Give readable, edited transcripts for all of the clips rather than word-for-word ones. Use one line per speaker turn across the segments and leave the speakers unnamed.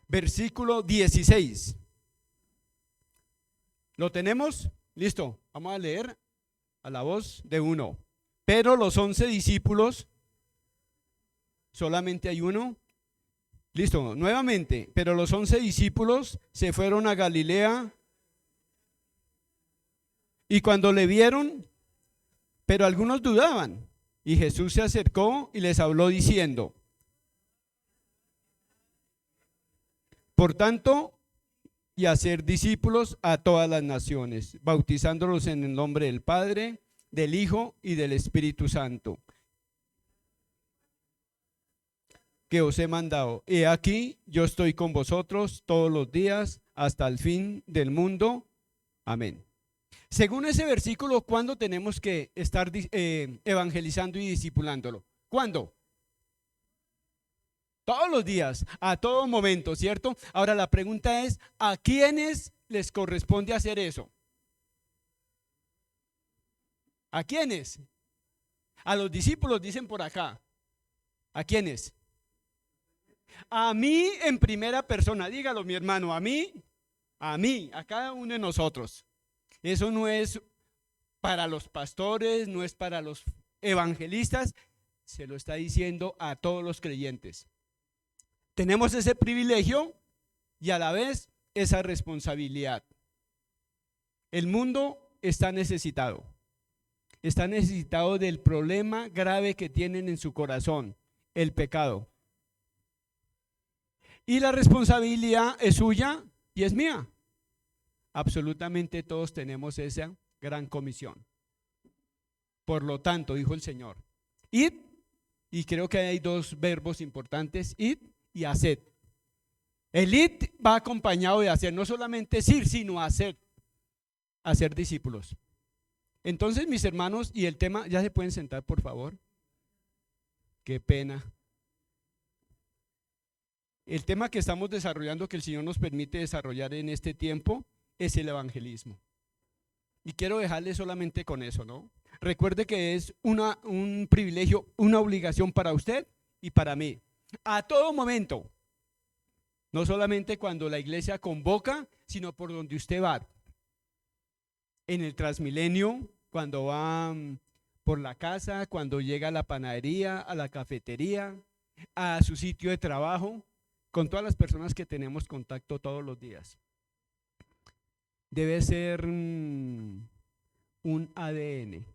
versículo 16. ¿Lo tenemos? Listo, vamos a leer a la voz de uno. Pero los 11 discípulos, solamente hay uno. Listo, nuevamente, pero los 11 discípulos se fueron a Galilea y cuando le vieron, pero algunos dudaban, y Jesús se acercó y les habló diciendo: por tanto, y hacer discípulos a todas las naciones, bautizándolos en el nombre del Padre, del Hijo y del Espíritu Santo, que os he mandado. He aquí, yo estoy con vosotros todos los días hasta el fin del mundo. Amén. Según ese versículo, ¿cuándo tenemos que estar evangelizando y discipulándolo? ¿Cuándo? Todos los días, a todo momento, ¿cierto? Ahora la pregunta es, ¿a quiénes les corresponde hacer eso? ¿A quiénes? A los discípulos, dicen por acá. ¿A quiénes? A mí en primera persona, dígalo mi hermano, a mí, a cada uno de nosotros. Eso no es para los pastores, no es para los evangelistas, se lo está diciendo a todos los creyentes. Tenemos ese privilegio y a la vez esa responsabilidad. El mundo está necesitado del problema grave que tienen en su corazón, el pecado. Y la responsabilidad es suya y es mía. Absolutamente todos tenemos esa gran comisión. Por lo tanto, dijo el Señor, id, y creo que hay dos verbos importantes, id y haced. El id va acompañado de hacer, no solamente decir, sino hacer discípulos. Entonces, mis hermanos, y el tema, ¿ya se pueden sentar, por favor? Qué pena. El tema que estamos desarrollando, que el Señor nos permite desarrollar en este tiempo, es el evangelismo. Y quiero dejarle solamente con eso, ¿no? Recuerde que es un privilegio, una obligación para usted y para mí. A todo momento. No solamente cuando la iglesia convoca, sino por donde usted va. En el Transmilenio, cuando va por la casa, cuando llega a la panadería, a la cafetería, a su sitio de trabajo, con todas las personas que tenemos contacto todos los días. Debe ser un ADN.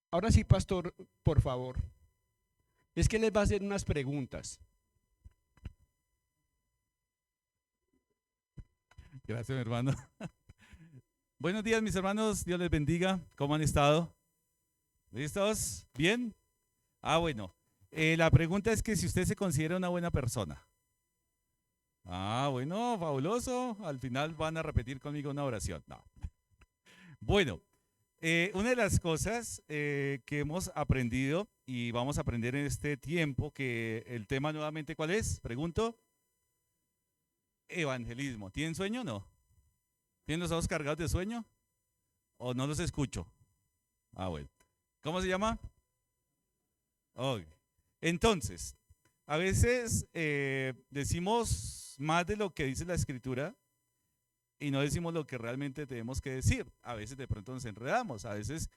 Ahora sí, pastor, por favor. Es que les va a hacer unas preguntas.
Gracias, mi hermano. Buenos días, mis hermanos. Dios les bendiga. ¿Cómo han estado? ¿Listos? ¿Bien? Bueno. La pregunta es que si usted se considera una buena persona. Bueno, fabuloso. Al final van a repetir conmigo una oración. No. Bueno, una de las cosas que hemos aprendido y vamos a aprender en este tiempo, que el tema nuevamente, ¿cuál es? Pregunto. Evangelismo. ¿Tienen sueño o no? ¿Tienen los ojos cargados de sueño? ¿O no los escucho? Bueno. ¿Cómo se llama? Entonces, a veces decimos más de lo que dice la Escritura y no decimos lo que realmente tenemos que decir. A veces de pronto nos enredamos, a veces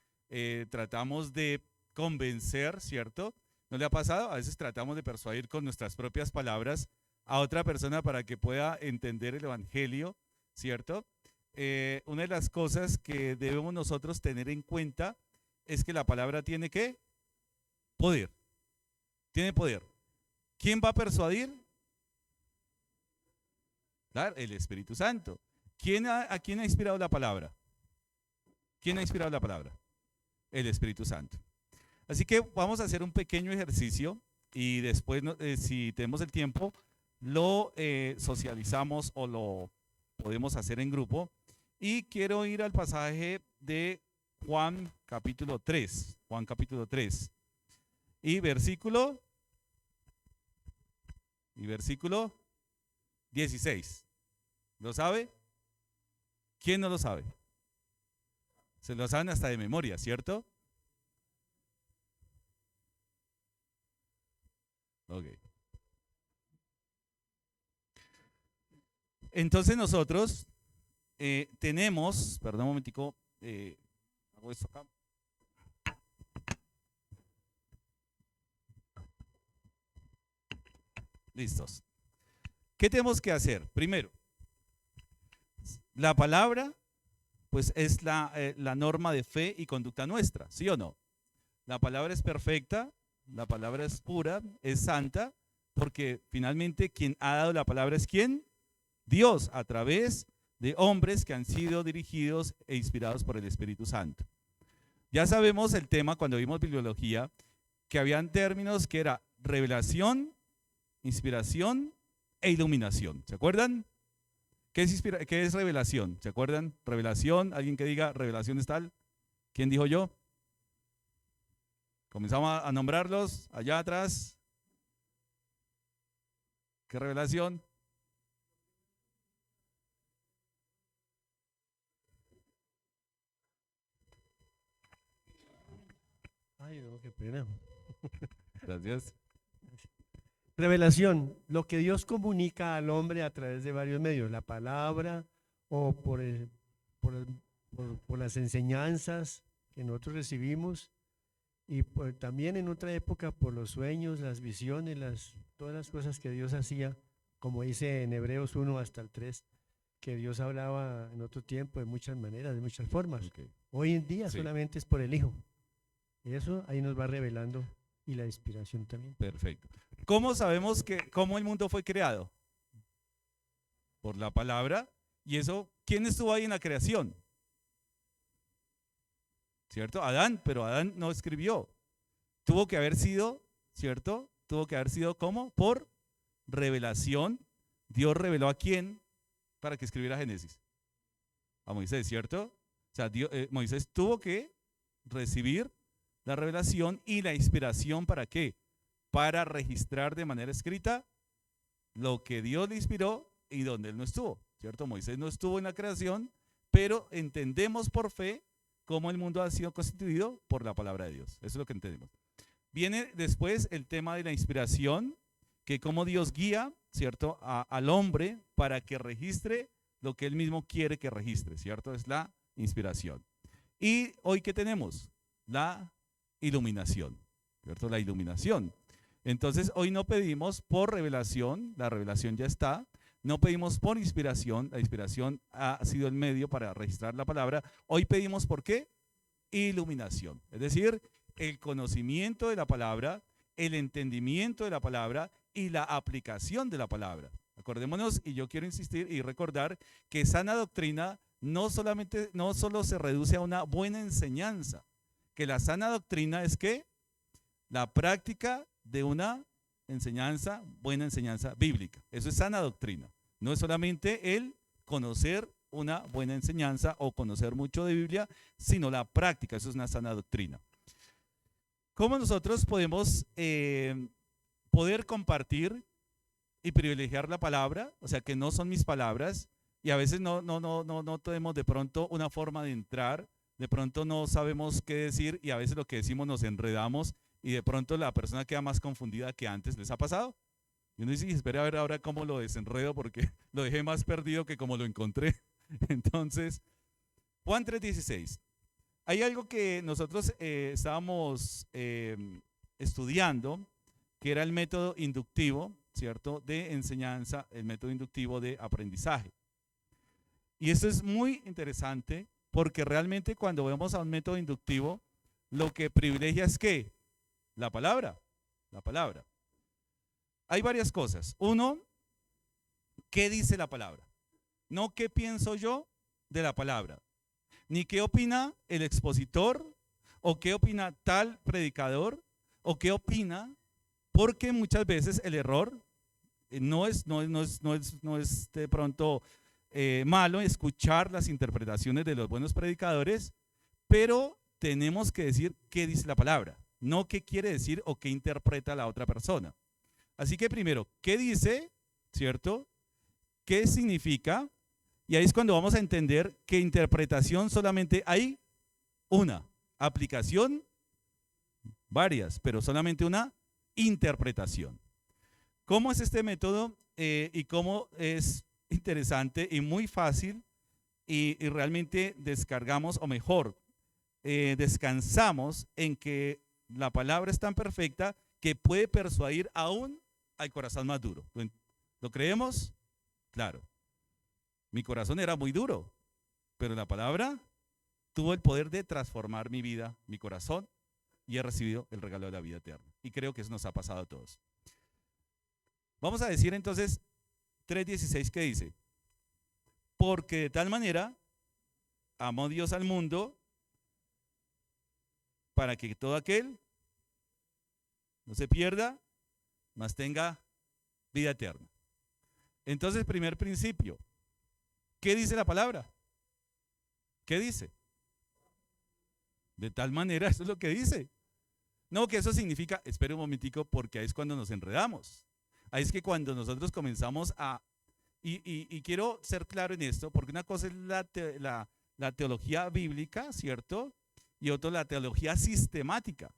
tratamos de convencer, ¿cierto? ¿No le ha pasado? A veces tratamos de persuadir con nuestras propias palabras a otra persona para que pueda entender el Evangelio, ¿cierto? Una de las cosas que debemos nosotros tener en cuenta es que la palabra tiene ¿qué? Poder. Tiene poder. ¿Quién va a persuadir? Claro, el Espíritu Santo. ¿A quién ha inspirado la palabra? ¿Quién ha inspirado la palabra? El Espíritu Santo. Así que vamos a hacer un pequeño ejercicio y después, si tenemos el tiempo, lo socializamos o lo podemos hacer en grupo. Y quiero ir al pasaje de Juan capítulo 3. Juan capítulo 3. Y versículo 16. ¿Lo sabe? ¿Quién no lo sabe? Se lo saben hasta de memoria, ¿cierto? Ok. Entonces nosotros tenemos, perdón un momentico, hago esto acá. Listos. ¿Qué tenemos que hacer? Primero, la palabra, pues es la norma de fe y conducta nuestra, ¿sí o no? La palabra es perfecta, la palabra es pura, es santa, porque finalmente quien ha dado la palabra es ¿quién? Dios, a través de hombres que han sido dirigidos e inspirados por el Espíritu Santo. Ya sabemos el tema cuando vimos bibliología, que habían términos que era revelación, inspiración e iluminación. ¿Se acuerdan? ¿Qué es revelación? ¿Se acuerdan? Revelación, alguien que diga revelación es tal. ¿Quién dijo yo? Comenzamos a nombrarlos allá atrás. ¿Qué revelación?
Ay, no, qué pena.
Gracias.
Revelación, lo que Dios comunica al hombre a través de varios medios, la palabra o por las enseñanzas que nosotros recibimos y también en otra época por los sueños, las visiones, todas las cosas que Dios hacía, como dice en Hebreos 1 hasta el 3, que Dios hablaba en otro tiempo de muchas maneras, de muchas formas.
Okay.
Hoy en día
Sí.
solamente es por el Hijo. Y eso ahí nos va revelando y la inspiración también.
Perfecto. ¿Cómo sabemos cómo el mundo fue creado? Por la palabra. Y eso, ¿quién estuvo ahí en la creación? ¿Cierto? Adán, pero Adán no escribió. Tuvo que haber sido, ¿cierto? Tuvo que haber sido ¿cómo? Por revelación. Dios reveló a quién para que escribiera Génesis. A Moisés, ¿cierto? O sea, Moisés tuvo que recibir la revelación y la inspiración, ¿para qué? Para registrar de manera escrita lo que Dios le inspiró y donde él no estuvo, ¿cierto? Moisés no estuvo en la creación, pero entendemos por fe cómo el mundo ha sido constituido por la palabra de Dios. Eso es lo que entendemos. Viene después el tema de la inspiración, que cómo Dios guía, ¿cierto?, al hombre para que registre lo que él mismo quiere que registre, ¿cierto? Es la inspiración. Y hoy, ¿qué tenemos? La iluminación, ¿cierto? La iluminación. Entonces, hoy no pedimos por revelación, la revelación ya está. No pedimos por inspiración, la inspiración ha sido el medio para registrar la palabra. Hoy pedimos ¿por qué? Iluminación, es decir, el conocimiento de la palabra, el entendimiento de la palabra y la aplicación de la palabra. Acordémonos, y yo quiero insistir y recordar que sana doctrina no solo se reduce a una buena enseñanza, que la sana doctrina es ¿qué? La práctica de una enseñanza, buena enseñanza bíblica. Eso es sana doctrina. No es solamente el conocer una buena enseñanza o conocer mucho de Biblia, sino la práctica. Eso es una sana doctrina. ¿Cómo nosotros podemos poder compartir y privilegiar la palabra? O sea, que no son mis palabras y a veces no tenemos de pronto una forma de entrar, de pronto no sabemos qué decir y a veces lo que decimos nos enredamos y de pronto la persona queda más confundida que antes. ¿Les ha pasado? Y uno dice, espera a ver ahora cómo lo desenredo porque lo dejé más perdido que como lo encontré. Entonces, Juan 3:16. Hay algo que nosotros estábamos estudiando, que era el método inductivo, ¿cierto?, de enseñanza, el método inductivo de aprendizaje. Y esto es muy interesante porque realmente cuando vemos a un método inductivo, lo que privilegia es ¿qué? La palabra, la palabra. Hay varias cosas. Uno, ¿qué dice la palabra? No qué pienso yo de la palabra, ni qué opina el expositor, o qué opina tal predicador, o qué opina, porque muchas veces el error no es de pronto malo escuchar las interpretaciones de los buenos predicadores, pero tenemos que decir qué dice la palabra, no qué quiere decir o qué interpreta la otra persona. Así que primero, ¿qué dice? ¿Cierto? ¿Qué significa? Y ahí es cuando vamos a entender que interpretación solamente hay una, aplicación varias, pero solamente una interpretación. ¿Cómo es este método y cómo es interesante y muy fácil y realmente descargamos, o mejor, descansamos en que la palabra es tan perfecta que puede persuadir aún al corazón más duro. ¿Lo creemos? Claro. Mi corazón era muy duro, pero la palabra tuvo el poder de transformar mi vida, mi corazón, y he recibido el regalo de la vida eterna. Y creo que eso nos ha pasado a todos. Vamos a decir entonces 3:16 que dice, porque de tal manera amó Dios al mundo para que todo aquel no se pierda, mas tenga vida eterna. Entonces, primer principio, ¿qué dice la palabra? ¿Qué dice? De tal manera, eso es lo que dice. No, que eso significa, espere un momentico, porque ahí es cuando nos enredamos. Ahí es que cuando nosotros comenzamos a, y quiero ser claro en esto, porque una cosa es la teología bíblica, ¿cierto? Y otra la teología sistemática.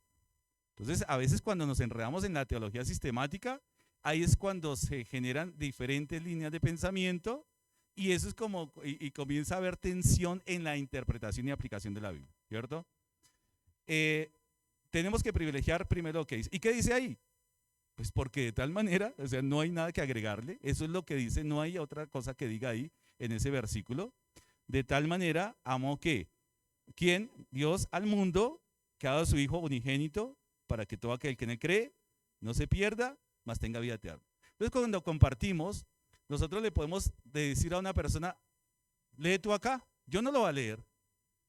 Entonces, a veces cuando nos enredamos en la teología sistemática, ahí es cuando se generan diferentes líneas de pensamiento y eso es como, y comienza a haber tensión en la interpretación y aplicación de la Biblia, ¿cierto? Tenemos que privilegiar primero lo que dice. ¿Y qué dice ahí? Pues porque de tal manera, o sea, no hay nada que agregarle, eso es lo que dice, no hay otra cosa que diga ahí en ese versículo. De tal manera amó que, ¿quién? Dios al mundo, que ha dado a su Hijo unigénito, para que todo aquel que en él cree no se pierda, mas tenga vida eterna. Entonces, cuando compartimos, nosotros le podemos decir a una persona, lee tú acá, yo no lo voy a leer,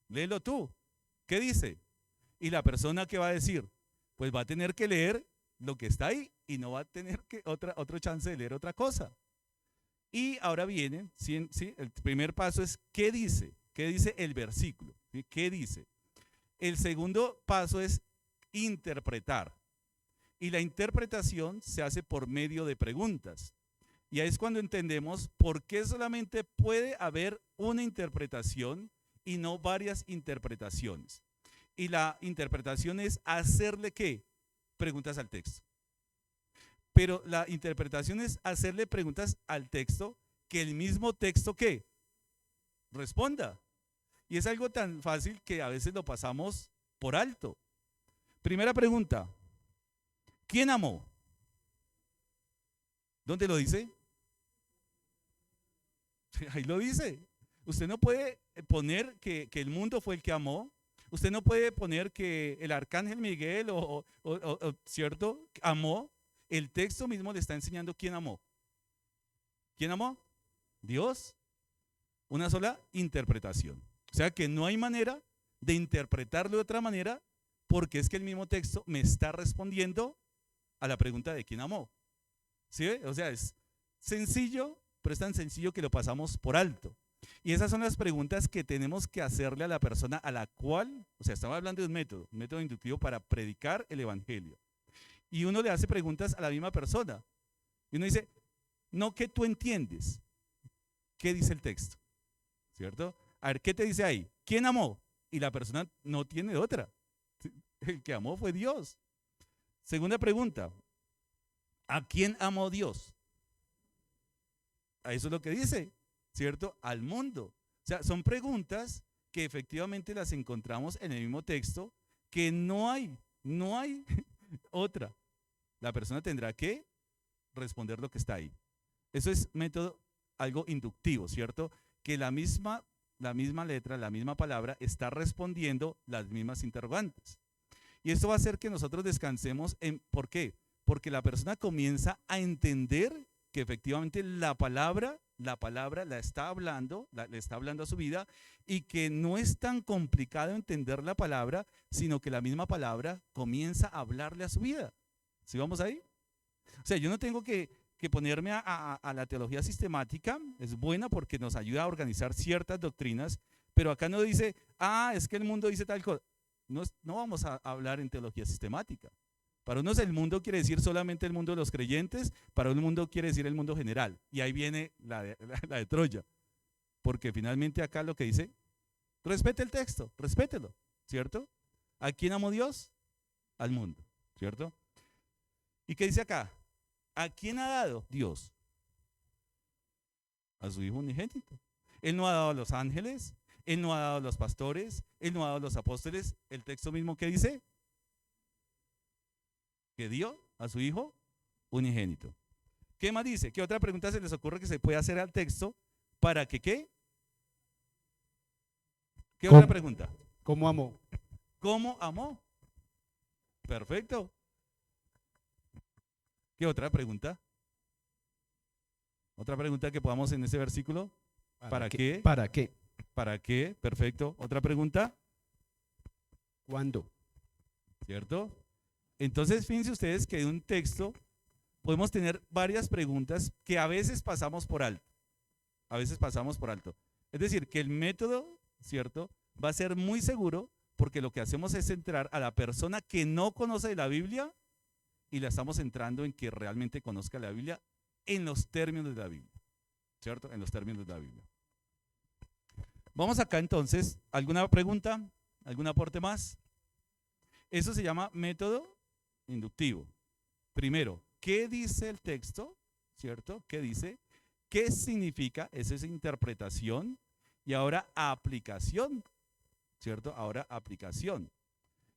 léelo tú. ¿Qué dice? Y la persona que va a decir, pues va a tener que leer lo que está ahí y no va a tener que otro chance de leer otra cosa. Y ahora viene, ¿sí? El primer paso es, ¿qué dice? ¿Qué dice el versículo? ¿Sí? ¿Qué dice? El segundo paso es interpretar. Y la interpretación se hace por medio de preguntas. Y ahí es cuando entendemos por qué solamente puede haber una interpretación y no varias interpretaciones. Y la interpretación es hacerle ¿qué? Preguntas al texto. Pero la interpretación es hacerle preguntas al texto que el mismo texto ¿qué? Responda. Y es algo tan fácil que a veces lo pasamos por alto. Primera pregunta, ¿quién amó? ¿Dónde lo dice? Ahí lo dice. Usted no puede poner que el mundo fue el que amó. Usted no puede poner que el arcángel Miguel ¿cierto? Amó. El texto mismo le está enseñando quién amó. ¿Quién amó? Dios. Una sola interpretación. O sea que no hay manera de interpretarlo de otra manera porque es que el mismo texto me está respondiendo a la pregunta de quién amó. ¿Sí? O sea, es sencillo, pero es tan sencillo que lo pasamos por alto. Y esas son las preguntas que tenemos que hacerle a la persona a la cual, o sea, estamos hablando de un método inductivo para predicar el evangelio. Y uno le hace preguntas a la misma persona. Y uno dice, no, ¿qué tú entiendes? ¿Qué dice el texto? ¿Cierto? A ver, ¿qué te dice ahí? ¿Quién amó? Y la persona no tiene otra. El que amó fue Dios. Segunda pregunta, ¿a quién amó Dios? A eso es lo que dice, ¿cierto? Al mundo. O sea, son preguntas que efectivamente las encontramos en el mismo texto, que no hay otra. La persona tendrá que responder lo que está ahí. Eso es método, algo inductivo, ¿cierto? Que la misma letra, la misma palabra está respondiendo las mismas interrogantes. Y esto va a hacer que nosotros descansemos ¿por qué? Porque la persona comienza a entender que efectivamente la palabra la está hablando, le está hablando a su vida y que no es tan complicado entender la palabra, sino que la misma palabra comienza a hablarle a su vida. ¿Sí vamos ahí? O sea, yo no tengo que ponerme a la teología sistemática, es buena porque nos ayuda a organizar ciertas doctrinas, pero acá no dice, es que el mundo dice tal cosa. No vamos a hablar en teología sistemática. Para unos el mundo quiere decir solamente el mundo de los creyentes, para un mundo quiere decir el mundo general. Y ahí viene la de Troya. Porque finalmente acá lo que dice, respete el texto, respételo, ¿cierto? ¿A quién amó Dios? Al mundo, ¿cierto? ¿Y qué dice acá? ¿A quién ha dado Dios? a su Hijo unigénito. Él no ha dado a los ángeles, Él no ha dado a los pastores, Él no ha dado a los apóstoles. El texto mismo que dice que dio a su Hijo unigénito. ¿Qué más dice? ¿Qué otra pregunta se les ocurre que se puede hacer al texto para que qué? ¿Qué otra pregunta?
¿Cómo amó?
¿Cómo amó? Perfecto. ¿Qué otra pregunta? Otra pregunta que podamos en ese versículo. ¿Para qué?
¿Para qué?
¿Para qué? Perfecto. Otra pregunta.
¿Cuándo?
¿Cierto? Entonces, fíjense ustedes que de un texto podemos tener varias preguntas que a veces pasamos por alto. A veces pasamos por alto. Es decir, que el método, ¿cierto?, va a ser muy seguro porque lo que hacemos es centrar a la persona que no conoce de la Biblia y la estamos centrando en que realmente conozca la Biblia en los términos de la Biblia, ¿cierto? En los términos de la Biblia. Vamos acá entonces. ¿Alguna pregunta? ¿Algún aporte más? Eso se llama método inductivo. Primero, ¿qué dice el texto? ¿Cierto? ¿Qué dice? ¿Qué significa? Esa es interpretación. Y ahora aplicación, ¿cierto? Ahora aplicación.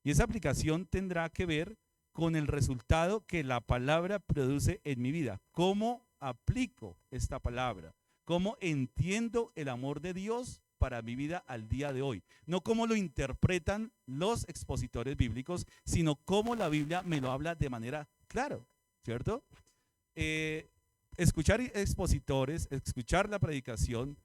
Y esa aplicación tendrá que ver con el resultado que la palabra produce en mi vida. ¿Cómo aplico esta palabra? ¿Cómo entiendo el amor de Dios para mi vida al día de hoy? No cómo lo interpretan los expositores bíblicos, sino cómo la Biblia me lo habla de manera clara, ¿cierto? Escuchar expositores, escuchar la predicación.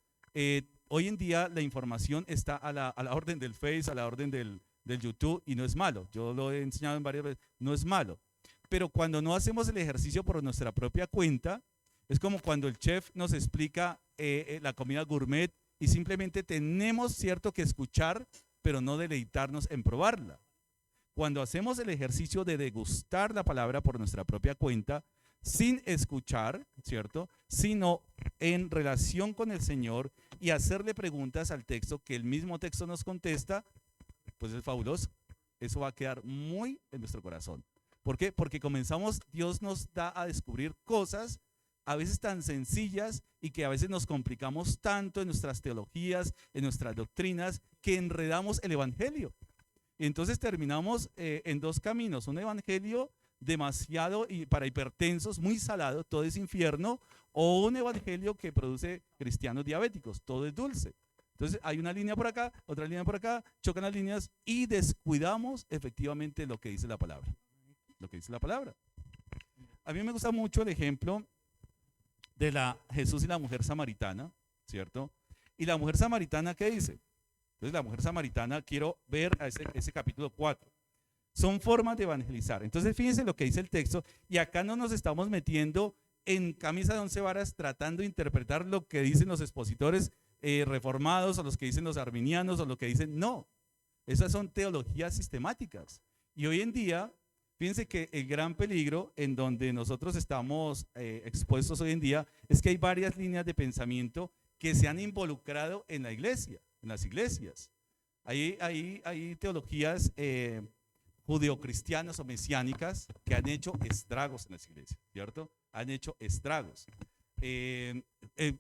Hoy en día la información está a la orden del Face, a la orden del YouTube, y no es malo. Yo lo he enseñado en varias veces, no es malo. Pero cuando no hacemos el ejercicio por nuestra propia cuenta, es como cuando el chef nos explica la comida gourmet y simplemente tenemos, cierto, que escuchar, pero no deleitarnos en probarla. Cuando hacemos el ejercicio de degustar la palabra por nuestra propia cuenta, sin escuchar, ¿cierto?, sino en relación con el Señor y hacerle preguntas al texto que el mismo texto nos contesta, pues es fabuloso. Eso va a quedar muy en nuestro corazón. ¿Por qué? Porque comenzamos, Dios nos da a descubrir cosas a veces tan sencillas y que a veces nos complicamos tanto en nuestras teologías, en nuestras doctrinas, que enredamos el evangelio. Y entonces terminamos en dos caminos: un evangelio demasiado y para hipertensos, muy salado, todo es infierno, o un evangelio que produce cristianos diabéticos, todo es dulce. Entonces hay una línea por acá, otra línea por acá, chocan las líneas y descuidamos efectivamente lo que dice la palabra. Lo que dice la palabra. A mí me gusta mucho el ejemplo de Jesús y la mujer samaritana, ¿cierto? Y la mujer samaritana, ¿qué dice? Entonces la mujer samaritana, quiero ver a ese capítulo 4. Son formas de evangelizar. Entonces fíjense lo que dice el texto, y acá no nos estamos metiendo en camisa de 11 varas tratando de interpretar lo que dicen los expositores reformados, o los que dicen los arminianos, o lo que dicen, no. Esas son teologías sistemáticas. Y hoy en día, fíjense que el gran peligro en donde nosotros estamos expuestos hoy en día es que hay varias líneas de pensamiento que se han involucrado en la iglesia, en las iglesias. Hay teologías judeocristianas o mesiánicas que han hecho estragos en las iglesias, ¿cierto? Han hecho estragos.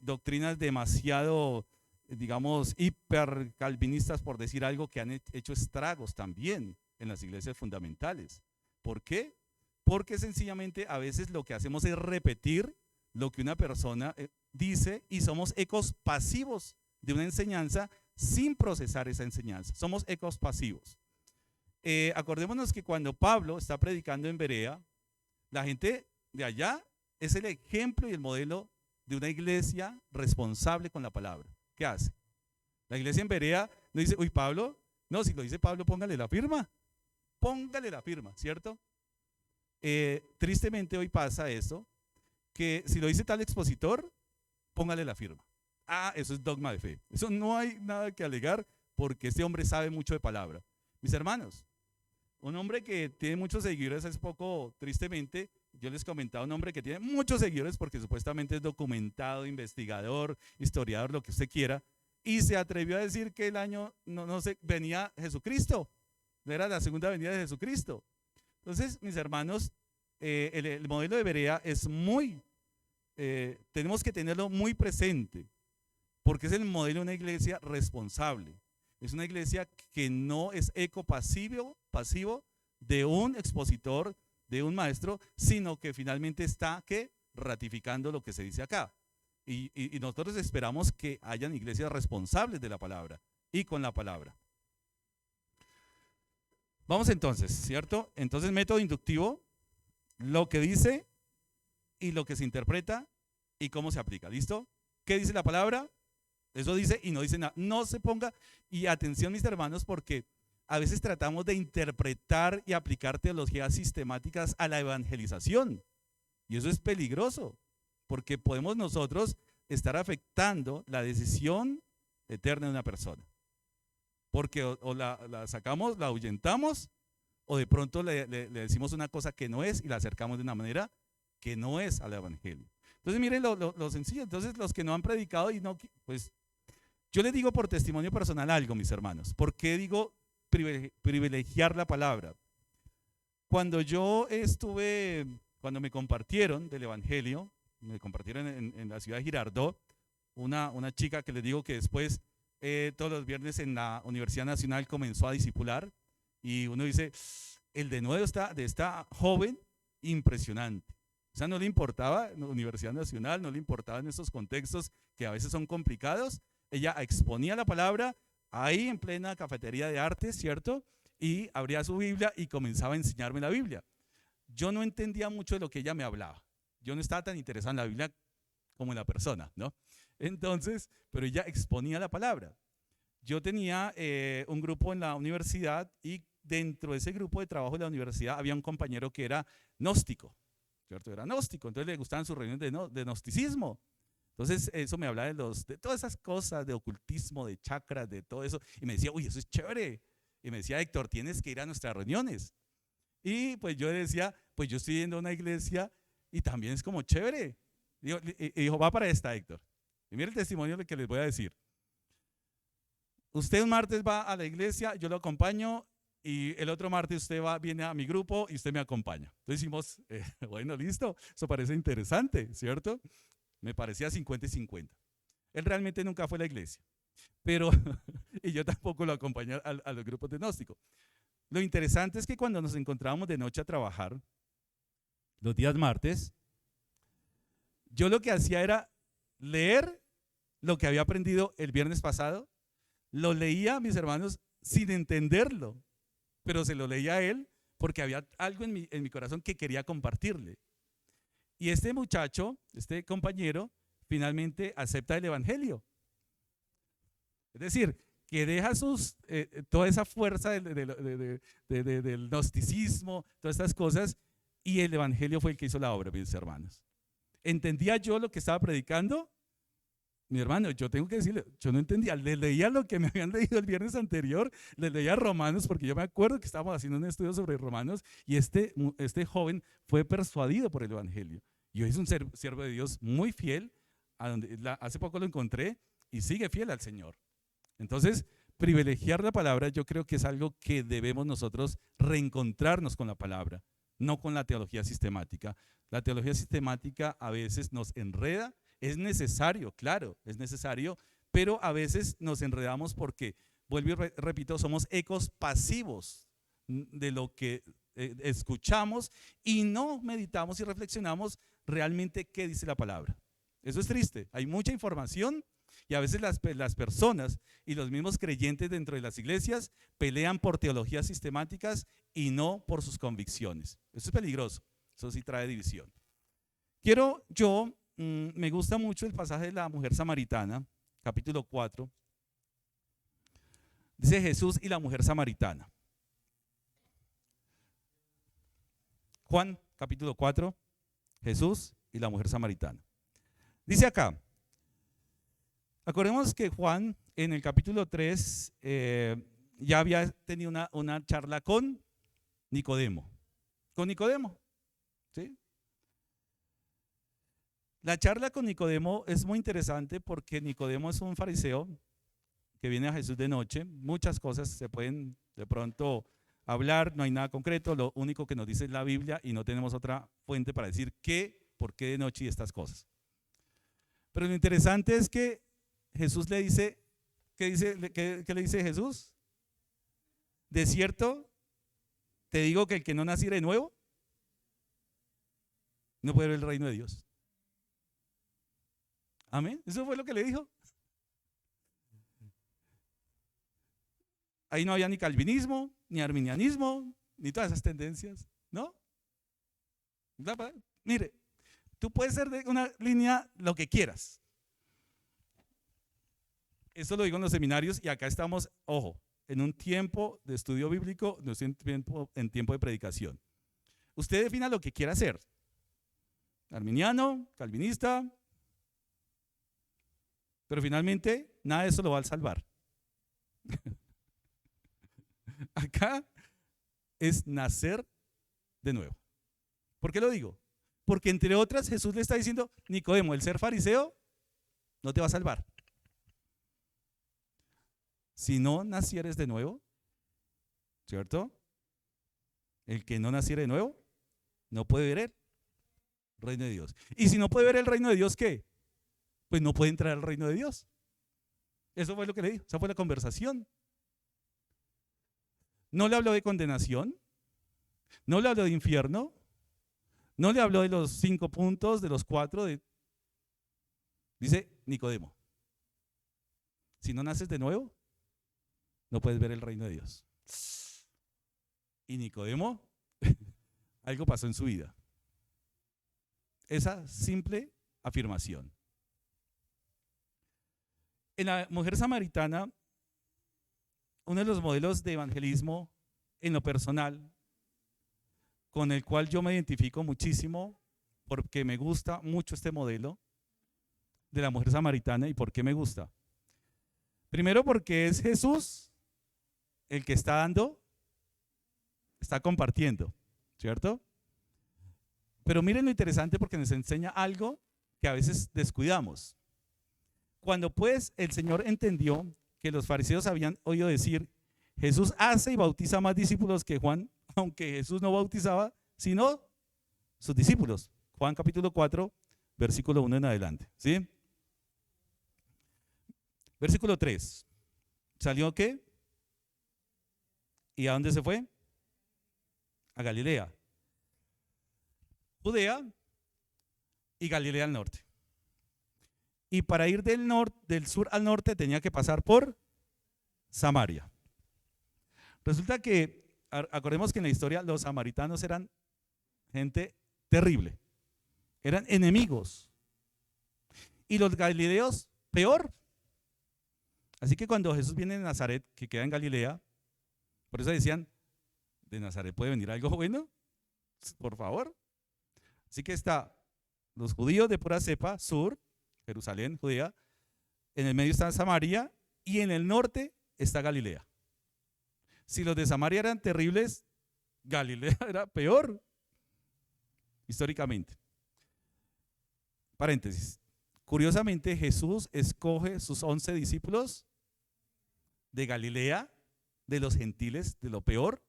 Doctrinas demasiado, digamos, hipercalvinistas, por decir algo, que han hecho estragos también en las iglesias fundamentales. ¿Por qué? Porque sencillamente a veces lo que hacemos es repetir lo que una persona dice y somos ecos pasivos de una enseñanza sin procesar esa enseñanza. Somos ecos pasivos. Acordémonos que cuando Pablo está predicando en Berea, la gente de allá es el ejemplo y el modelo de una iglesia responsable con la palabra. ¿Qué hace? La iglesia en Berea no dice, uy, Pablo, no, si lo dice Pablo, póngale la firma. Póngale la firma, ¿cierto? Tristemente hoy pasa eso, que si lo dice tal expositor, póngale la firma. Ah, eso es dogma de fe. Eso no hay nada que alegar porque este hombre sabe mucho de palabra. Mis hermanos, un hombre que tiene muchos seguidores, hace poco, tristemente, yo les comentaba, un hombre que tiene muchos seguidores porque supuestamente es documentado, investigador, historiador, lo que usted quiera, y se atrevió a decir que el año, no sé, venía Jesucristo, era la segunda venida de Jesucristo. Entonces, mis hermanos, el modelo de Berea es muy tenemos que tenerlo muy presente, porque es el modelo de una iglesia responsable. Es una iglesia que no es eco pasivo de un expositor, de un maestro, sino que finalmente está ratificando lo que se dice acá. Y nosotros esperamos que hayan iglesias responsables de la palabra y con la palabra. Vamos entonces, ¿cierto? Entonces, método inductivo, lo que dice y lo que se interpreta y cómo se aplica. ¿Listo? ¿Qué dice la palabra? Eso dice y no dice nada. No se ponga, y atención mis hermanos, porque a veces tratamos de interpretar y aplicar teologías sistemáticas a la evangelización. Y eso es peligroso, porque podemos nosotros estar afectando la decisión eterna de una persona. Porque o la sacamos, la ahuyentamos, o de pronto le decimos una cosa que no es y la acercamos de una manera que no es al evangelio. Entonces miren lo sencillo. Entonces los que no han predicado y no, pues yo les digo por testimonio personal algo, mis hermanos. ¿Por qué digo privilegiar la palabra? Cuando me compartieron del evangelio, me compartieron en la ciudad de Girardot, una chica que les digo que después todos los viernes en la Universidad Nacional comenzó a discipular, y uno dice, el denuedo de esta joven, impresionante. O sea, no le importaba la Universidad Nacional, no le importaba en estos contextos que a veces son complicados. Ella exponía la palabra ahí en plena cafetería de artes, ¿cierto? Y abría su Biblia y comenzaba a enseñarme la Biblia. Yo no entendía mucho de lo que ella me hablaba. Yo no estaba tan interesado en la Biblia como en la persona, ¿no? Entonces, pero ella exponía la palabra. Yo tenía un grupo en la universidad, y dentro de ese grupo de trabajo de la universidad había un compañero que era gnóstico, ¿cierto? Era gnóstico, entonces le gustaban sus reuniones de gnosticismo. Entonces eso me hablaba de todas esas cosas, de ocultismo, de chakras, de todo eso, y me decía, uy, eso es chévere. Y me decía, Héctor, tienes que ir a nuestras reuniones. Y pues yo decía, pues yo estoy yendo a una iglesia y también es como chévere. Y dijo, va para esta, Héctor. Y mira el testimonio que les voy a decir. Usted un martes va a la iglesia, yo lo acompaño, y el otro martes usted viene a mi grupo y usted me acompaña. Entonces decimos, bueno, listo, eso parece interesante, ¿cierto? Me parecía 50 y 50. Él realmente nunca fue a la iglesia, pero, y yo tampoco lo acompañé a los grupos de gnósticos. Lo interesante es que cuando nos encontrábamos de noche a trabajar, los días martes, yo lo que hacía era leer lo que había aprendido el viernes pasado. Lo leía, mis hermanos, sin entenderlo, pero se lo leía a él porque había algo en mi corazón que quería compartirle. Y este muchacho, este compañero, finalmente acepta el evangelio. Es decir, que deja toda esa fuerza del gnosticismo, todas estas cosas, y el evangelio fue el que hizo la obra, mis hermanos. ¿Entendía yo lo que estaba predicando? Mi hermano, yo tengo que decirle, yo no entendía, le leía lo que me habían leído el viernes anterior, le leía Romanos, porque yo me acuerdo que estábamos haciendo un estudio sobre Romanos, y este joven fue persuadido por el evangelio. Y hoy es un siervo de Dios muy fiel, hace poco lo encontré, y sigue fiel al Señor. Entonces, privilegiar la palabra, yo creo que es algo que debemos nosotros reencontrarnos con la palabra, no con la teología sistemática. La teología sistemática a veces nos enreda. Es necesario, claro, es necesario, pero a veces nos enredamos porque, vuelvo y repito, somos ecos pasivos de lo que escuchamos y no meditamos y reflexionamos realmente qué dice la palabra. Eso es triste, hay mucha información y a veces las personas y los mismos creyentes dentro de las iglesias pelean por teologías sistemáticas y no por sus convicciones. Eso es peligroso, eso sí trae división. Me gusta mucho el pasaje de la mujer samaritana, capítulo 4. Dice Jesús y la mujer samaritana. Juan, capítulo 4, Jesús y la mujer samaritana. Dice acá, acordemos que Juan en el capítulo 3 ya había tenido una charla con Nicodemo. Con Nicodemo, ¿sí? La charla con Nicodemo es muy interesante porque Nicodemo es un fariseo que viene a Jesús de noche. Muchas cosas se pueden de pronto hablar, no hay nada concreto, lo único que nos dice es la Biblia y no tenemos otra fuente para decir por qué de noche y estas cosas. Pero lo interesante es que Jesús le dice, ¿qué le dice Jesús? De cierto, te digo que el que no naciere de nuevo, no puede ver el reino de Dios. Amén. Eso fue lo que le dijo. Ahí no había ni calvinismo, ni arminianismo, ni todas esas tendencias, ¿no? Mire, tú puedes ser de una línea lo que quieras. Eso lo digo en los seminarios y acá estamos, ojo, en un tiempo de estudio bíblico, no estoy en tiempo de predicación. Usted defina lo que quiera hacer. Arminiano, calvinista, pero finalmente nada de eso lo va a salvar. Acá es nacer de nuevo. ¿Por qué lo digo? Porque entre otras Jesús le está diciendo, Nicodemo, el ser fariseo no te va a salvar. Si no nacieres de nuevo, ¿cierto? El que no naciere de nuevo no puede ver el reino de Dios. Y si no puede ver el reino de Dios, ¿qué? Pues no puede entrar al reino de Dios. Eso fue lo que le dijo, esa fue la conversación. No le habló de condenación, no le habló de infierno, no le habló de los 5 puntos, de los 4, dice Nicodemo, si no naces de nuevo, no puedes ver el reino de Dios. Y Nicodemo, algo pasó en su vida. Esa simple afirmación. En la mujer samaritana, uno de los modelos de evangelismo en lo personal, con el cual yo me identifico muchísimo, porque me gusta mucho este modelo de la mujer samaritana. ¿Y por qué me gusta? Primero porque es Jesús el que está dando, está compartiendo, ¿cierto? Pero miren lo interesante porque nos enseña algo que a veces descuidamos. Cuando pues el Señor entendió que los fariseos habían oído decir, Jesús hace y bautiza más discípulos que Juan, aunque Jesús no bautizaba, sino sus discípulos. Juan capítulo 4, versículo 1 en adelante, ¿sí? Versículo 3. ¿Salió qué? ¿Y a dónde se fue? A Galilea. Judea y Galilea al norte. Y para ir del sur al norte tenía que pasar por Samaria. Resulta que, acordemos que en la historia los samaritanos eran gente terrible, eran enemigos. Y los galileos, peor. Así que cuando Jesús viene de Nazaret, que queda en Galilea, por eso decían, ¿de Nazaret puede venir algo bueno? Por favor. Así que está los judíos de pura cepa, sur, Jerusalén, Judea, en el medio está Samaria y en el norte está Galilea. Si los de Samaria eran terribles, Galilea era peor, históricamente. Paréntesis. Curiosamente, Jesús escoge sus 11 discípulos de Galilea, de los gentiles, de lo peor,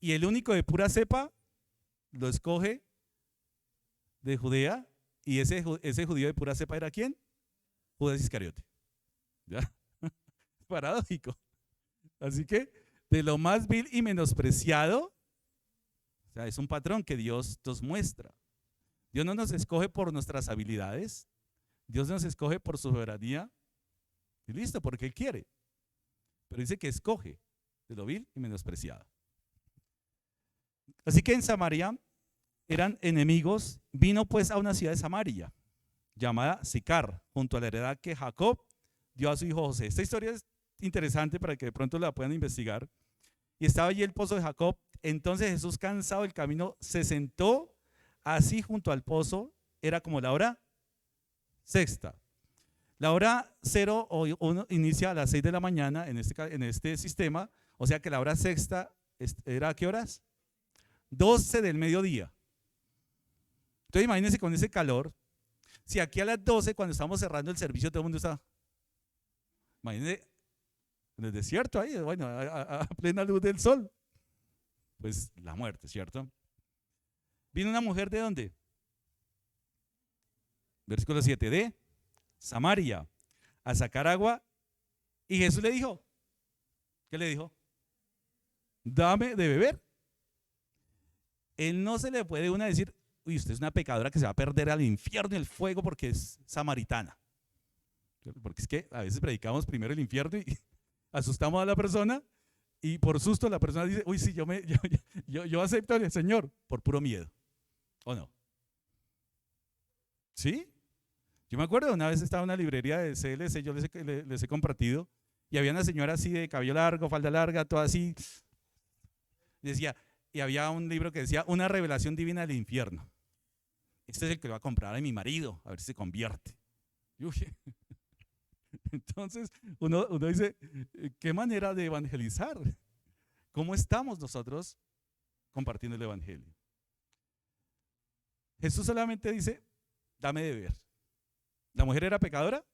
y el único de pura cepa lo escoge de Judea, y ese judío de pura cepa era ¿quién? Judas Iscariote. ¿Ya? Paradójico. Así que de lo más vil y menospreciado, o sea, es un patrón que Dios nos muestra. Dios no nos escoge por nuestras habilidades, Dios nos escoge por su soberanía y listo, porque Él quiere. Pero dice que escoge de lo vil y menospreciado. Así que en Samaria eran enemigos. Vino pues a una ciudad de Samaria llamada Sicar, junto a la heredad que Jacob dio a su hijo José. Esta historia es interesante para que de pronto la puedan investigar. Y estaba allí el pozo de Jacob. Entonces Jesús, cansado del camino, se sentó así junto al pozo. Era como la hora sexta. La hora 0 o 1 inicia a las 6 de la mañana en este sistema. O sea que la hora sexta era ¿a qué horas? 12 del mediodía. Entonces imagínense con ese calor. Si aquí a las 12, cuando estamos cerrando el servicio, todo el mundo está, imagínense, en el desierto ahí, bueno, a plena luz del sol. Pues la muerte, ¿cierto? Vino una mujer ¿de dónde? Versículo 7, de Samaria a sacar agua y Jesús le dijo, ¿qué le dijo? Dame de beber. Él no se le puede una decir, uy, usted es una pecadora que se va a perder al infierno y el fuego porque es samaritana. Porque es que a veces predicamos primero el infierno y asustamos a la persona y por susto la persona dice, uy, sí, yo acepto al Señor por puro miedo. ¿O no? ¿Sí? Yo me acuerdo, una vez estaba en una librería de CLC, yo les he compartido, y había una señora así de cabello largo, falda larga, toda así, decía, y había un libro que decía, una revelación divina del infierno. Este es el que le va a comprar a mi marido, a ver si se convierte. Entonces, uno dice, ¿qué manera de evangelizar? ¿Cómo estamos nosotros compartiendo el evangelio? Jesús solamente dice, dame de beber. ¿La mujer era pecadora?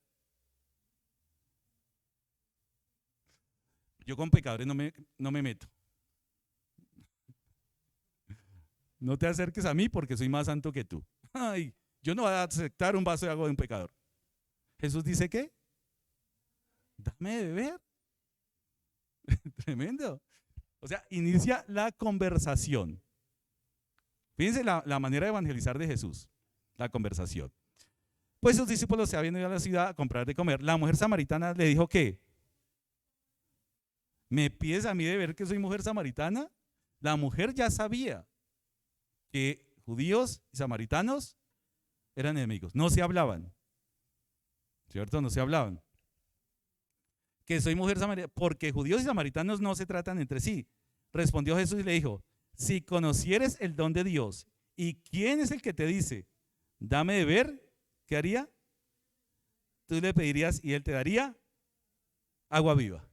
Yo con pecadores no me meto. No te acerques a mí porque soy más santo que tú. Ay, yo no voy a aceptar un vaso de agua de un pecador. Jesús dice, ¿qué? Dame de beber. Tremendo. O sea, inicia la conversación. Fíjense la manera de evangelizar de Jesús, la conversación. Pues sus discípulos se habían ido a la ciudad a comprar de comer. La mujer samaritana le dijo, ¿qué? ¿Me pides a mí de ver que soy mujer samaritana? La mujer ya sabía que judíos y samaritanos eran enemigos, no se hablaban, ¿cierto? No se hablaban. Que soy mujer samaritana, porque judíos y samaritanos no se tratan entre sí. Respondió Jesús y le dijo, si conocieres el don de Dios y quién es el que te dice, dame de ver, ¿qué haría? Tú le pedirías y él te daría agua viva.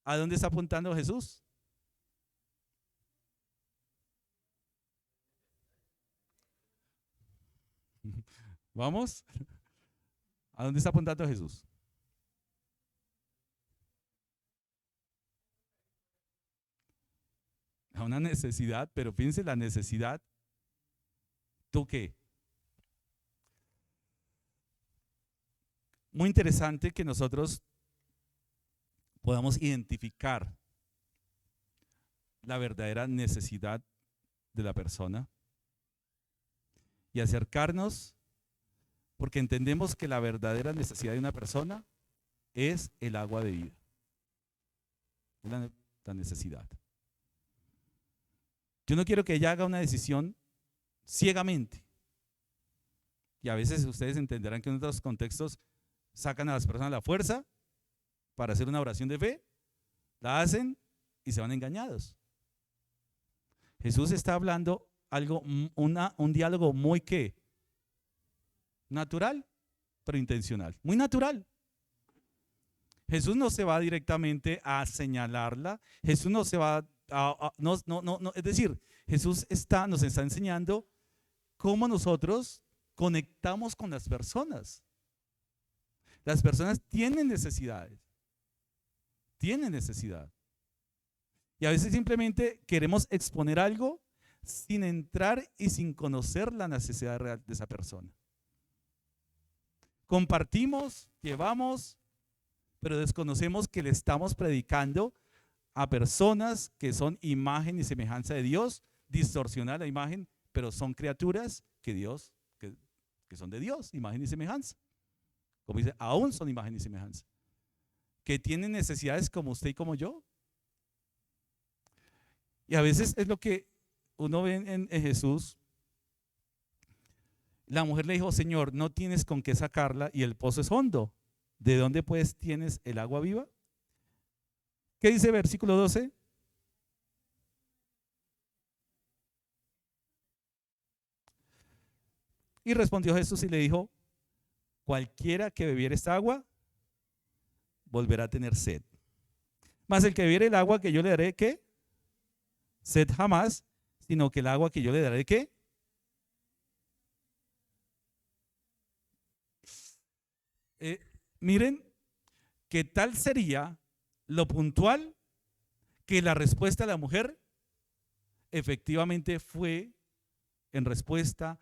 ¿A dónde está apuntando Jesús? ¿Vamos? ¿A dónde está apuntando Jesús? A una necesidad, pero fíjense la necesidad. ¿Tú qué? Muy interesante que nosotros podamos identificar la verdadera necesidad de la persona y acercarnos porque entendemos que la verdadera necesidad de una persona es el agua de vida. Es la necesidad. Yo no quiero que ella haga una decisión ciegamente. Y a veces ustedes entenderán que en otros contextos sacan a las personas a la fuerza para hacer una oración de fe, la hacen y se van engañados. Jesús está hablando algo, un diálogo muy ¿qué? Natural, pero intencional. Muy natural. Jesús no se va directamente a señalarla. Jesús no se va no, es decir, Jesús nos está enseñando cómo nosotros conectamos con las personas. Las personas tienen necesidades. Tienen necesidad. Y a veces simplemente queremos exponer algo sin entrar y sin conocer la necesidad real de esa persona. Compartimos, llevamos, pero desconocemos que le estamos predicando a personas que son imagen y semejanza de Dios, distorsionar la imagen, pero son criaturas que son de Dios, imagen y semejanza. Como dice, aún son imagen y semejanza. Que tienen necesidades como usted y como yo. Y a veces es lo que uno ve en Jesús. La mujer le dijo, Señor, no tienes con qué sacarla y el pozo es hondo. ¿De dónde pues tienes el agua viva? ¿Qué dice versículo 12? Y respondió Jesús y le dijo, cualquiera que bebiere esta agua, volverá a tener sed. Mas el que bebiere el agua que yo le daré, ¿qué? Sed jamás, sino que el agua que yo le daré, ¿qué? Miren, ¿qué tal sería lo puntual que la respuesta de la mujer efectivamente fue en respuesta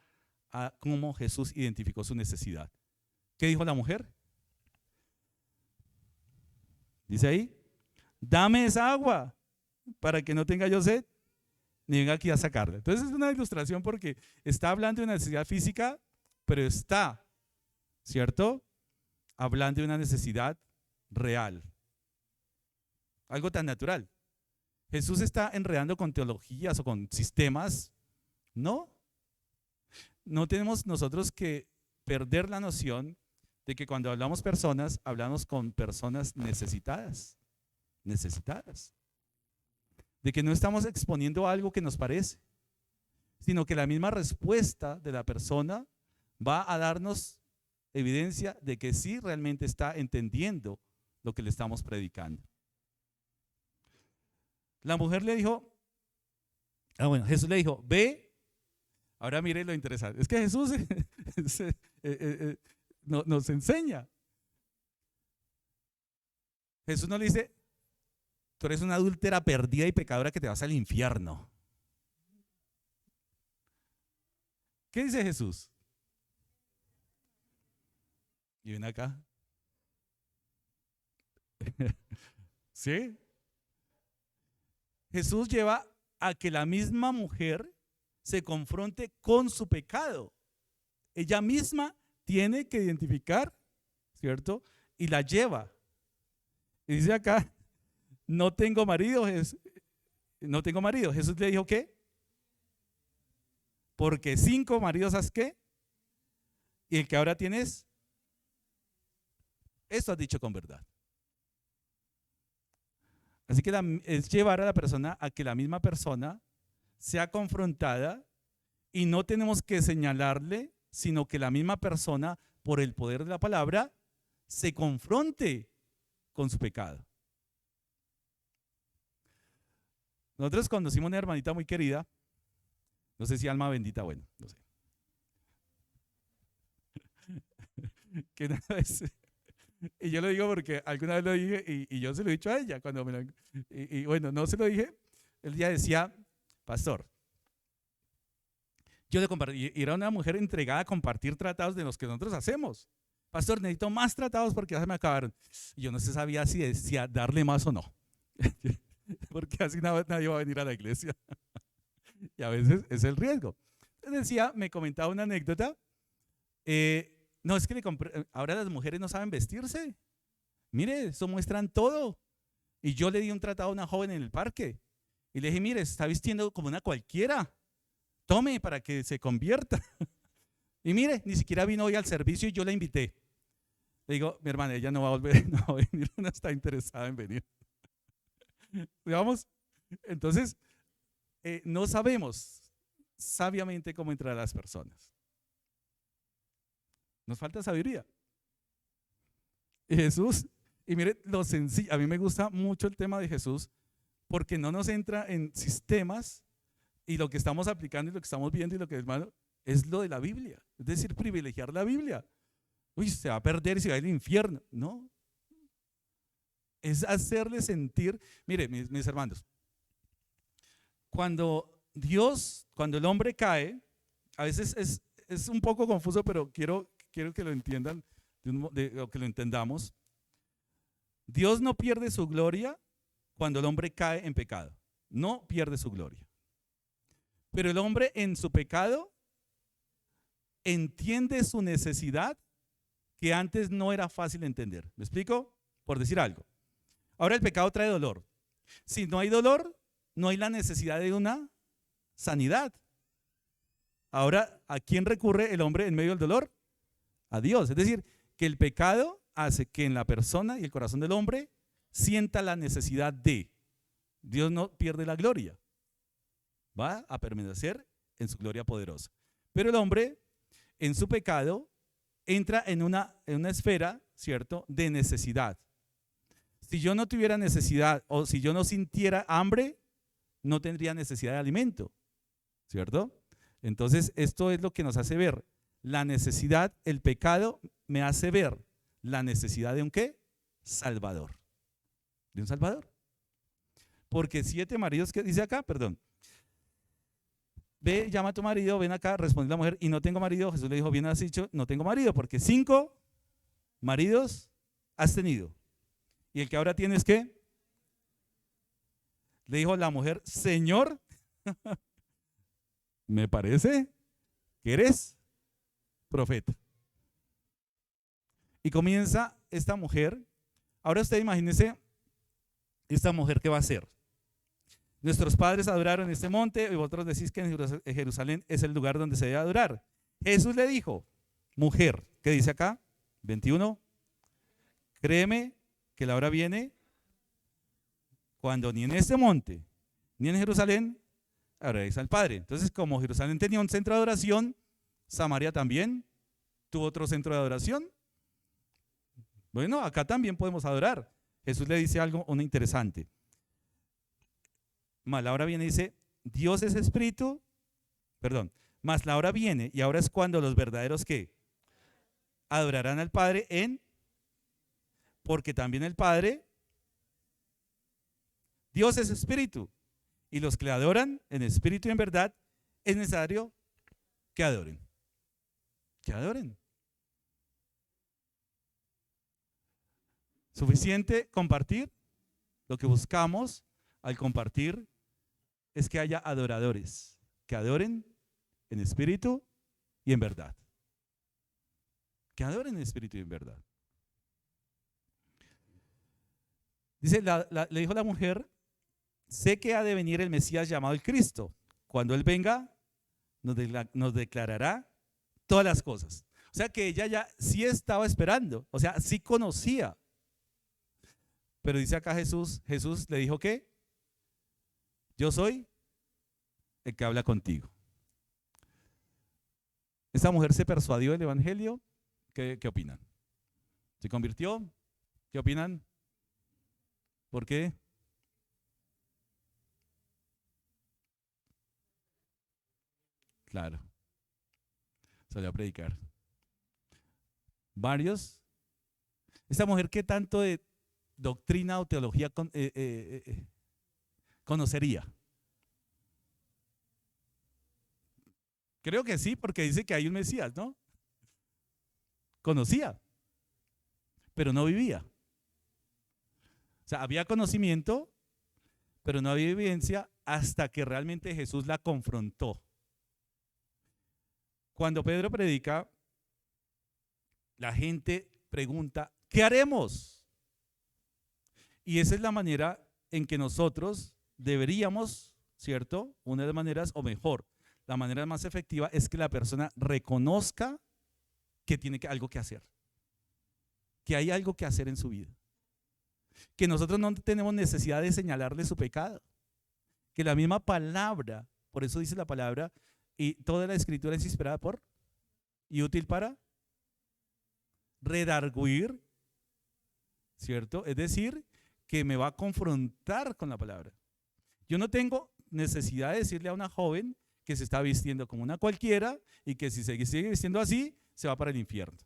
a cómo Jesús identificó su necesidad. ¿Qué dijo la mujer? Dice ahí, dame esa agua para que no tenga yo sed, ni venga aquí a sacarla. Entonces es una ilustración porque está hablando de una necesidad física, pero está, ¿cierto?, hablando de una necesidad real. Algo tan natural. Jesús está enredando con teologías o con sistemas. No. No tenemos nosotros que perder la noción de que cuando hablamos personas, hablamos con personas necesitadas. Necesitadas. De que no estamos exponiendo algo que nos parece, sino que la misma respuesta de la persona va a darnos evidencia de que sí realmente está entendiendo lo que le estamos predicando. La mujer le dijo, Jesús le dijo, ve. Ahora mire lo interesante, es que Jesús nos enseña. Jesús no le dice, tú eres una adúltera perdida y pecadora que te vas al infierno. ¿Qué dice Jesús? Y ven acá. ¿Sí? Jesús lleva a que la misma mujer se confronte con su pecado. Ella misma tiene que identificar, ¿cierto? Y la lleva. Y dice acá, no tengo marido. No tengo marido. Jesús le dijo, ¿qué? Porque 5 maridos has, ¿qué? Y el que ahora tienes, esto has dicho con verdad. Así que es llevar a la persona a que la misma persona sea confrontada y no tenemos que señalarle, sino que la misma persona, por el poder de la palabra, se confronte con su pecado. Nosotros conocimos una hermanita muy querida, no sé si alma bendita, bueno, no sé. Que una vez, y yo lo digo porque alguna vez lo dije y yo se lo he dicho a ella, cuando y bueno, no se lo dije, el día decía, pastor, yo le compartí, y era una mujer entregada a compartir tratados de los que nosotros hacemos. Pastor, necesito más tratados porque ya se me acabaron. Y yo no se sabía si decía darle más o no, porque así nadie va a venir a la iglesia. Y a veces es el riesgo. Entonces decía, me comentaba una anécdota, no, es que ahora las mujeres no saben vestirse. Mire, eso muestran todo. Y yo le di un tratado a una joven en el parque. Y le dije, mire, se está vistiendo como una cualquiera. Tome para que se convierta. Y mire, ni siquiera vino hoy al servicio y yo la invité. Le digo, mi hermana, ella no va a volver, no va a venir, no está interesada en venir. Digamos, entonces, no sabemos sabiamente cómo entrar a las personas. Nos falta sabiduría. Y Jesús, y mire lo sencillo, a mí me gusta mucho el tema de Jesús porque no nos entra en sistemas y lo que estamos aplicando y lo que estamos viendo y lo que es lo de la Biblia. Es decir, privilegiar la Biblia. Uy, se va a perder y se va al infierno. No. Es hacerle sentir, mire, mis hermanos, cuando el hombre cae, a veces es un poco confuso, pero quiero que lo entiendan, que lo entendamos. Dios no pierde su gloria cuando el hombre cae en pecado. No pierde su gloria. Pero el hombre en su pecado entiende su necesidad que antes no era fácil entender. ¿Me explico? Por decir algo. Ahora el pecado trae dolor. Si no hay dolor, no hay la necesidad de una sanidad. Ahora, ¿a quién recurre el hombre en medio del dolor? A Dios. Es decir, que el pecado hace que en la persona y el corazón del hombre sienta la necesidad de. Dios no pierde la gloria. Va a permanecer en su gloria poderosa. Pero el hombre, en su pecado, entra en una esfera, ¿cierto?, de necesidad. Si yo no tuviera necesidad o si yo no sintiera hambre, no tendría necesidad de alimento, ¿cierto? Entonces, esto es lo que nos hace ver la necesidad, el pecado me hace ver la necesidad de un ¿qué? Salvador. De un Salvador. Porque 7 maridos, que dice acá, perdón. ve, llama a tu marido, ven acá, respondió la mujer, y no tengo marido. Jesús le dijo, bien has dicho, no tengo marido, porque 5 maridos has tenido. ¿Y el que ahora tienes qué? Le dijo la mujer, Señor, me parece que eres profeta. Y comienza esta mujer. Ahora usted imagínese esta mujer, ¿qué va a hacer? Nuestros padres adoraron en este monte y vosotros decís que en Jerusalén es el lugar donde se debe adorar. Jesús le dijo, mujer, ¿qué dice acá? 21. Créeme que la hora viene cuando ni en este monte ni en Jerusalén adoraréis al Padre. Entonces, como Jerusalén tenía un centro de adoración, Samaria también tuvo otro centro de adoración. Bueno, acá también podemos adorar. Jesús le dice algo interesante. Mas la hora viene y dice, Dios es espíritu, mas la hora viene y ahora es cuando los verdaderos que adorarán al Padre porque también el Padre, Dios es espíritu, y los que le adoran en espíritu y en verdad, es necesario que adoren. Que adoren. Suficiente compartir. Lo que buscamos al compartir es que haya adoradores, que adoren en espíritu y en verdad. Que adoren en espíritu y en verdad. Dice, le dijo la mujer, sé que ha de venir el Mesías llamado el Cristo. Cuando Él venga, nos declarará todas las cosas. O sea que ella ya sí estaba esperando, o sea, sí conocía. Pero dice acá Jesús le dijo que yo soy el que habla contigo. Esta mujer se persuadió del evangelio. ¿Qué opinan? ¿Se convirtió? ¿Qué opinan? ¿Por qué? Claro. Salió a predicar. Varios. Esta mujer, ¿qué tanto de doctrina o teología conocería? Creo que sí, porque dice que hay un Mesías, ¿no? Conocía, pero no vivía. O sea, había conocimiento, pero no había evidencia hasta que realmente Jesús la confrontó. Cuando Pedro predica, la gente pregunta, ¿qué haremos? Y esa es la manera en que nosotros deberíamos, ¿cierto? Una de las maneras, o mejor, la manera más efectiva es que la persona reconozca que tiene algo que hacer, que hay algo que hacer en su vida, que nosotros no tenemos necesidad de señalarle su pecado, que la misma palabra, por eso dice la palabra, y toda la escritura es inspirada por y útil para redarguir, ¿cierto? Es decir, que me va a confrontar con la palabra. Yo no tengo necesidad de decirle a una joven que se está vistiendo como una cualquiera y que si se sigue vistiendo así, se va para el infierno.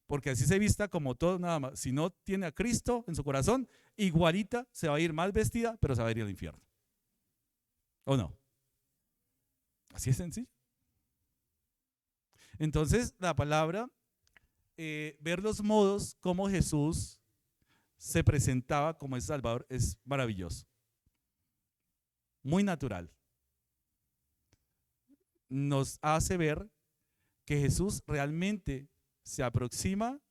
Porque así se vista como todo, nada más. Si no tiene a Cristo en su corazón, igualita se va a ir mal vestida, pero se va a ir al infierno. ¿O no? Así es sencillo. Entonces, la palabra, ver los modos como Jesús se presentaba como ese Salvador es maravilloso. Muy natural. Nos hace ver que Jesús realmente se aproxima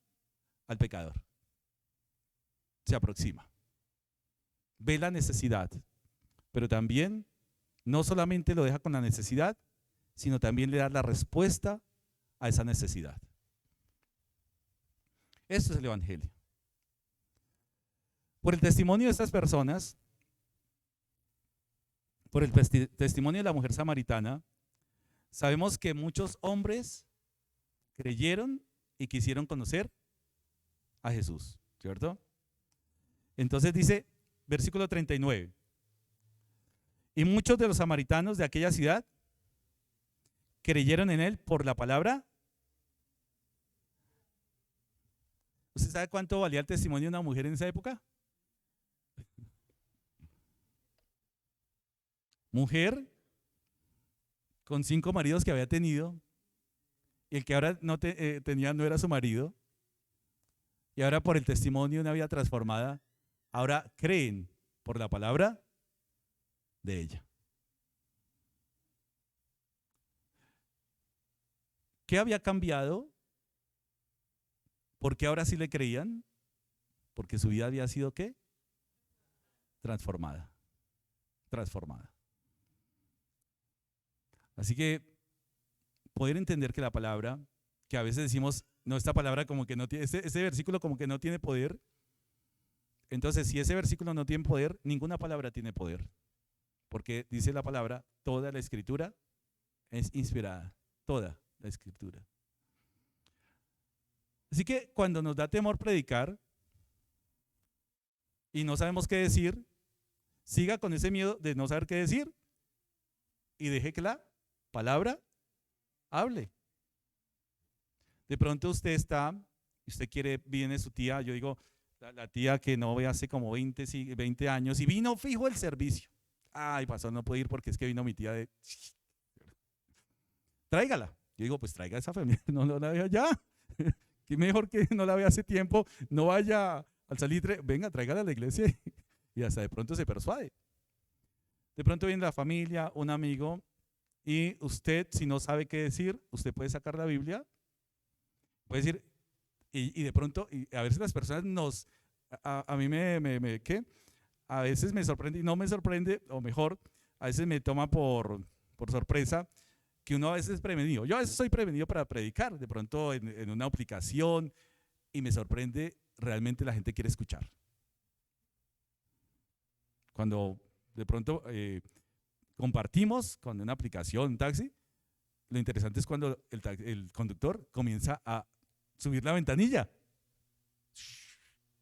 al pecador. Se aproxima. Ve la necesidad, pero también no solamente lo deja con la necesidad, sino también le da la respuesta a esa necesidad. Esto es el evangelio. Por el testimonio de estas personas, por el testimonio de la mujer samaritana, sabemos que muchos hombres creyeron y quisieron conocer a Jesús, ¿cierto? Entonces dice, versículo 39, y muchos de los samaritanos de aquella ciudad creyeron en él por la palabra. ¿Usted sabe cuánto valía el testimonio de una mujer en esa época? Mujer con 5 maridos que había tenido, y el que ahora tenía no era su marido, y ahora por el testimonio de una vida transformada, ahora creen por la palabra de ella. ¿Qué había cambiado? ¿Por qué ahora sí le creían? Porque su vida había sido ¿qué? Transformada. Transformada. Así que poder entender que la palabra, que a veces decimos, no, esta palabra como que no tiene, este versículo como que no tiene poder. Entonces, si ese versículo no tiene poder, ninguna palabra tiene poder. Porque dice la palabra, toda la escritura es inspirada. Toda la escritura. Así que cuando nos da temor predicar y no sabemos qué decir, siga con ese miedo de no saber qué decir y deje que la palabra hable. De pronto usted está, usted quiere, viene su tía, yo digo, la tía que no ve hace como 20 años y vino fijo el servicio. Ay, pastor, no puede ir porque es que vino mi tía de... Tráigala. Yo digo, pues traiga a esa familia, no la vea ya. Que mejor que no la vea hace tiempo, no vaya al salitre, venga, tráigala a la iglesia y hasta de pronto se persuade. De pronto viene la familia, un amigo, y usted, si no sabe qué decir, usted puede sacar la Biblia, puede decir, y de pronto, y a veces las personas a mí ¿qué? A veces me sorprende y no me sorprende, o mejor, a veces me toma por sorpresa, que uno a veces es prevenido. Yo a veces soy prevenido para predicar, de pronto en una aplicación, y me sorprende, realmente la gente quiere escuchar. Cuando de pronto compartimos con una aplicación, un taxi, lo interesante es cuando el conductor comienza a subir la ventanilla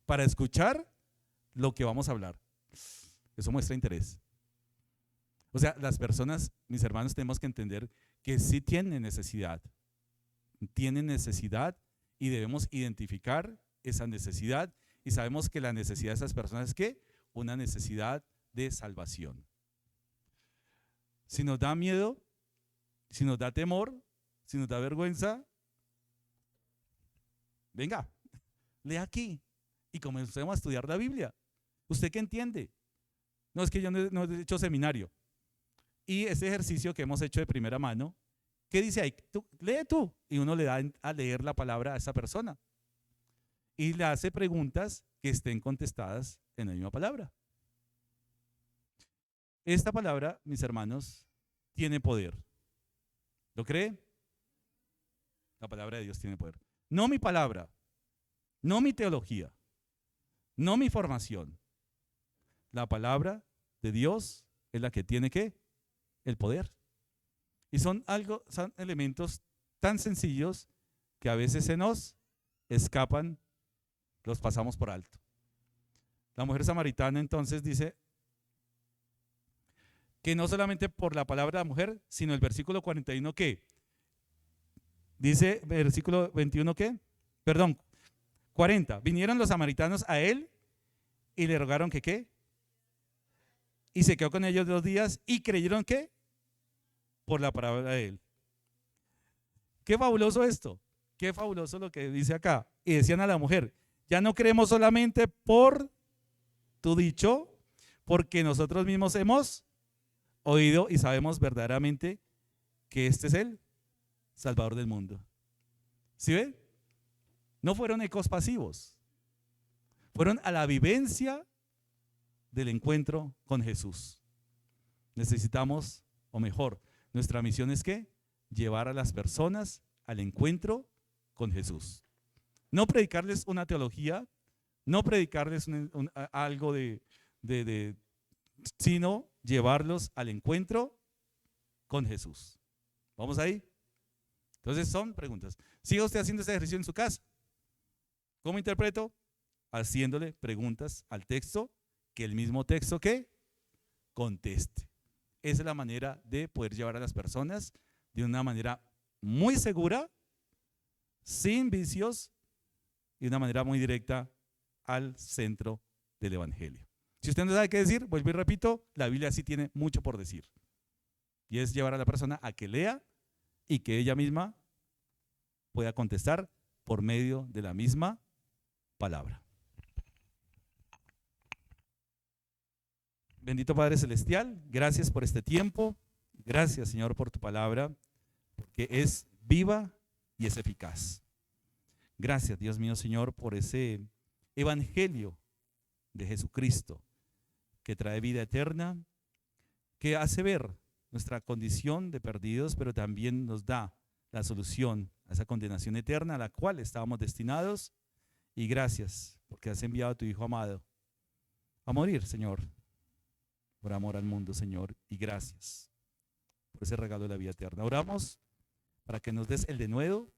para escuchar lo que vamos a hablar. Eso muestra interés. O sea, las personas, mis hermanos, tenemos que entender que sí tienen necesidad y debemos identificar esa necesidad y sabemos que la necesidad de esas personas es ¿qué? Una necesidad de salvación. Si nos da miedo, si nos da temor, si nos da vergüenza, venga, lea aquí y comencemos a estudiar la Biblia. ¿Usted qué entiende? No, es que yo no he hecho seminario. Y ese ejercicio que hemos hecho de primera mano, ¿qué dice ahí? Lee tú. Y uno le da a leer la palabra a esa persona. Y le hace preguntas que estén contestadas en la misma palabra. Esta palabra, mis hermanos, tiene poder. ¿Lo cree? La palabra de Dios tiene poder. No mi palabra, no mi teología, no mi formación. La palabra de Dios es la que tiene ¿qué? El poder. Y son elementos tan sencillos que a veces se nos escapan, los pasamos por alto. La mujer samaritana entonces dice que no solamente por la palabra de la mujer, sino el versículo 41 que dice, versículo 21 que, perdón, 40, vinieron los samaritanos a él y le rogaron que qué, y se quedó con ellos 2 días y creyeron que por la palabra de él. Qué fabuloso esto, qué fabuloso lo que dice acá. Y decían a la mujer, ya no creemos solamente por tu dicho, porque nosotros mismos hemos oído y sabemos verdaderamente que este es el Salvador del mundo. ¿Sí ven? No fueron ecos pasivos, fueron a la vivencia del encuentro con Jesús. Necesitamos, o mejor, nuestra misión es ¿qué? Llevar a las personas al encuentro con Jesús. No predicarles una teología, no predicarles algo sino llevarlos al encuentro con Jesús. ¿Vamos ahí? Entonces son preguntas. Siga usted haciendo ese ejercicio en su casa. ¿Cómo interpreto? Haciéndole preguntas al texto, que el mismo texto que conteste. Esa es la manera de poder llevar a las personas de una manera muy segura, sin vicios y de una manera muy directa al centro del evangelio. Si usted no sabe qué decir, vuelvo y repito, la Biblia sí tiene mucho por decir. Y es llevar a la persona a que lea y que ella misma pueda contestar por medio de la misma palabra. Bendito Padre Celestial, gracias por este tiempo. Gracias, Señor, por tu palabra, porque es viva y es eficaz. Gracias, Dios mío, Señor, por ese evangelio de Jesucristo que trae vida eterna, que hace ver nuestra condición de perdidos, pero también nos da la solución a esa condenación eterna a la cual estábamos destinados. Y gracias porque has enviado a tu Hijo amado a morir, Señor, por amor al mundo, Señor. Y gracias por ese regalo de la vida eterna. Oramos para que nos des el denuedo,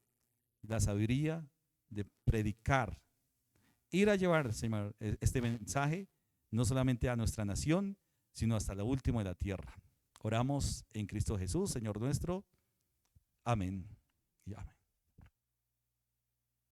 la sabiduría de predicar, ir a llevar, Señor, este mensaje no solamente a nuestra nación, sino hasta lo último de la tierra. Oramos en Cristo Jesús, Señor nuestro. Amén.